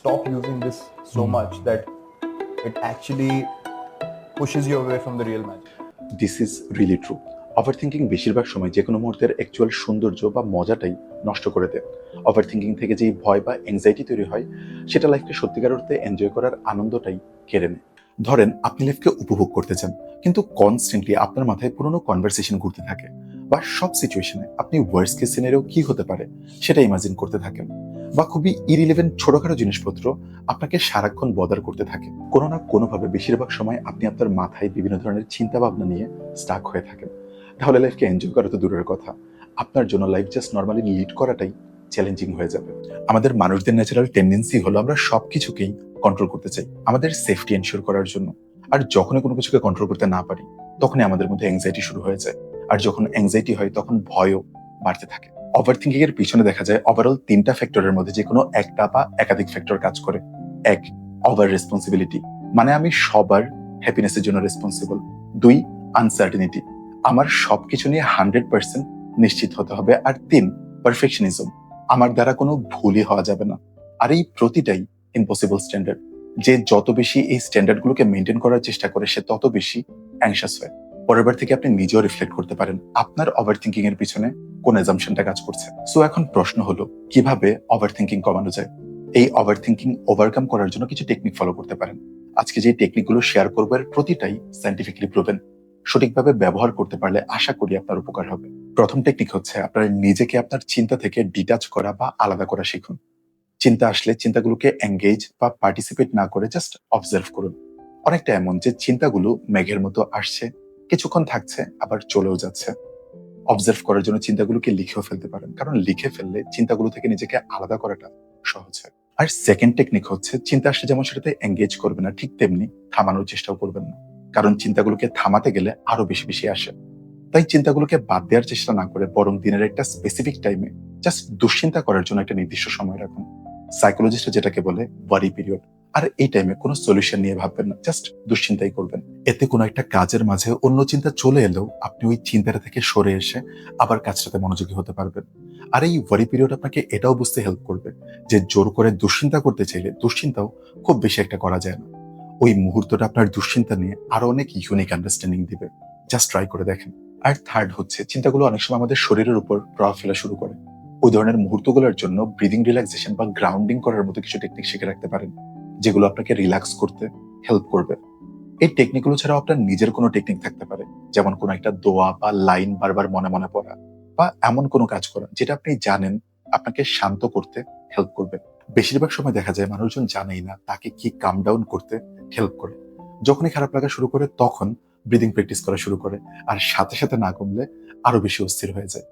stop using this so much that it actually pushes you away from the real magic. This is really true. Over thinking বেশিরভাগ সময় যে কোনো মুহূর্তের actual সৌন্দর্য বা মজাটাই নষ্ট করে দেয়। ওভার থিঙ্কিং থেকে যেই ভয় বা অ্যাংজাইটি তৈরি হয় সেটা লাইফকে সত্যিকার অর্থে এনজয় করার আনন্দটাই কেড়ে নেয়। ধরেন আপনি লাইফকে উপভোগ করতে চান, কিন্তু কনস্ট্যান্টলি আপনার মাথায় পুরোনো কনভারসেশন ঘুরতে থাকে, বা সব সিচুয়েশনে আপনি ওয়ার্স্ট কেস সিনারিও কি হতে পারে সেটা ইমাজিন করতে থাকেন, বা খুবই ইরিলেভেন্ট ছোটখাটো জিনিসপত্র আপনাকে সারাক্ষণ বদার করতে থাকে। কোনো না কোনোভাবে বেশিরভাগ সময় আপনি আপনার মাথায় বিভিন্ন ধরনের চিন্তা ভাবনা নিয়ে স্টাক হয়ে থাকেন। তাহলে লাইফকে এনজয় করা তো দূরের কথা, আপনার জন্য লাইফ জাস্ট নর্মালি লিড করাটাই চ্যালেঞ্জিং হয়ে যাবে। আমাদের মানুষদের ন্যাচারাল টেন্ডেন্সি হলো আমরা সবকিছুকেই কন্ট্রোল করতে চাই আমাদের সেফটি এনশিওর করার জন্য। আর যখনই কোনো কিছুকে কন্ট্রোল করতে না পারি তখনই আমাদের মধ্যে অ্যাংজাইটি শুরু হয়ে যায়। আর যখন অ্যাংজাইটি হয় তখন ভয়ও বাড়তে থাকে। ওভার থিঙ্কিং এর পিছনে দেখা যায় ওভারঅল 3টা ফ্যাক্টরের মধ্যে যে কোনো একটা বা একাধিক ফ্যাক্টর কাজ করে। 1, ওভার রেসপন্সিবিলিটি, মানে আমি সবার হ্যাপিনেসের জন্য রেসপন্সিবল। 2, আনসার্টেনিটি, আমার সবকিছু নিয়ে 100% নিশ্চিত হতে হবে। আর 3, পারফেকশনিজম, আমার দ্বারা কোনো ভুলই হওয়া যাবে না। আর এই প্রতিটাই ইম্পসিবল স্ট্যান্ডার্ড। যে যত বেশি এই স্ট্যান্ডার্ড গুলোকে মেনটেন করার চেষ্টা করে সে তত বেশি অ্যাংশাস হয়। পরের বার থেকে আপনি নিজেও রিফ্লেক্ট করতে পারেন আপনার ওভার থিঙ্কিং এর পিছনে কোন অ্যাজাম্পশনটা কাজ করছে। সো এখন প্রশ্ন হলো কিভাবে ওভার থিঙ্কিং কমানো যায়। এই ওভার থিঙ্কিং ওভারকাম করার জন্য কিছু টেকনিক ফলো করতে পারেন। আজকে যে টেকনিকগুলো শেয়ার করবো এর প্রতিটাই সায়েন্টিফিক্যালি প্রুভেন। সঠিকভাবে ব্যবহার করতে পারলে আশা করি আপনার উপকার হবে। প্রথম টেকনিক হচ্ছে আপনার নিজেকে আপনার চিন্তা থেকে ডিটাচ করা বা আলাদা করা শিখুন। চিন্তা আসলে চিন্তাগুলোকে এঙ্গেজ বা পার্টিসিপেট না করে জাস্ট অবজার্ভ করুন। অনেকটা এমন যে চিন্তাগুলো মেঘের মতো আসছে, কিছুক্ষণ থাকছে, আবার চলেও যাচ্ছে। অবজার্ভ করার জন্য চিন্তাগুলোকে লিখেও ফেলতে পারেন, কারণ লিখে ফেললে চিন্তাগুলো থেকে নিজেকে আলাদা করাটা সহজ হয়। আর সেকেন্ড টেকনিক হচ্ছে চিন্তা আসলে যেমন সেটাতে এঙ্গেজ করবে না, ঠিক তেমনি থামানোর চেষ্টাও করবেন না, কারণ চিন্তাগুলোকে থামাতে গেলে আরো বেশি বেশি আসে। তাই চিন্তাগুলোকে বাদ দেওয়ার চেষ্টা না করে বরং দিনের একটা স্পেসিফিক টাইমে জাস্ট দুশ্চিন্তা করার জন্য একটা নির্দিষ্ট সময় রাখুন। সাইকোলজিস্টরা যেটাকে বলে ওয়ারি পিরিয়ড। আর এই টাইমে কোনো সলিউশন নিয়ে ভাববেন না, জাস্ট দুশ্চিন্তাই করবেন। এতে কোনো একটা কাজের মাঝে অন্য চিন্তা চলে এলেও আপনি ওই চিন্তাটা থেকে সরে এসে আবার কাজটাতে মনোযোগী হতে পারবেন। আর এই ওয়ারি পিরিয়ড আপনাকে এটাও বুঝতে হেল্প করবে যে জোর করে দুশ্চিন্তা করতে চাইলে দুশ্চিন্তাও খুব বেশি একটা করা যায় না। ওই মুহূর্তটা আপনার দুশ্চিন্তা নিয়ে আরো অনেক ইউনিক আন্ডারস্ট্যান্ডিং দিবে। জাস্ট ট্রাই করে দেখেন। আর থার্ড হচ্ছে চিন্তাগুলো অনেক সময় আমাদের শরীরের উপর প্রভাব ফেলা শুরু করে। ওই ধরনের মুহূর্তগুলোর জন্য ব্রিদিং রিল্যাক্সেশন বা গ্রাউন্ডিং করার মতো কিছু টেকনিক শিখে রাখতে পারেন, যেগুলো আপনাকে রিল্যাক্স করতে হেল্প করবে। এই টেকনিকগুলো ছাড়াও আপনার নিজের কোনো টেকনিক থাকতে পারে, যেমন কোনো একটা দোয়া বা লাইন বারবার মনে মনে পড়া, বা এমন কোনো কাজ করা যেটা আপনি জানেন আপনাকে শান্ত করতে হেল্প করবে। বেশিরভাগ সময় দেখা যায় মানুষজন জানেই না তাকে কি কাম ডাউন করতে হেল্প করে। যখনই খারাপ লাগা শুরু করে তখন ব্রিদিং প্র্যাকটিস করা শুরু করে, আর সাথে সাথে না কমলে আরো বেশি অস্থির হয়ে যায়।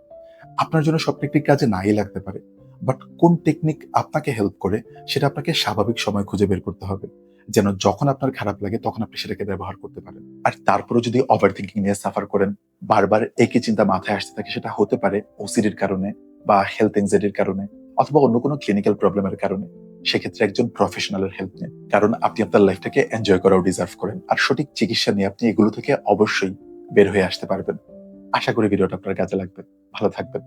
আপনার জন্য সব টেকনিক কাজে নাই লাগতে পারে, বাট কোন টেকনিক আপনাকে হেল্প করে সেটা আপনাকে স্বাভাবিক সময় খুঁজে বের করতে হবে, যেন যখন আপনার খারাপ লাগে তখন আপনি সেটাকে ব্যবহার করতে পারেন। আর তারপরে যদি ওভার থিঙ্কিং নিয়ে সাফার করেন, বারবার একই চিন্তা মাথায় আসতে থাকে, সেটা হতে পারে ওসিডির কারণে বা হেলথ এনজাইটির কারণে অথবা অন্য কোনো ক্লিনিক্যাল প্রবলেমের কারণে, সেক্ষেত্রে একজন প্রফেশনালের হেল্প নিন, কারণ আপনি আপনার লাইফটাকে এনজয় করাও ডিজার্ভ করেন। আর সঠিক চিকিৎসা নিয়ে আপনি এগুলো থেকে অবশ্যই বের হয়ে আসতে পারবেন। আশা করি ভিডিওটা আপনার কাজে লাগবে। ভালো থাকবেন।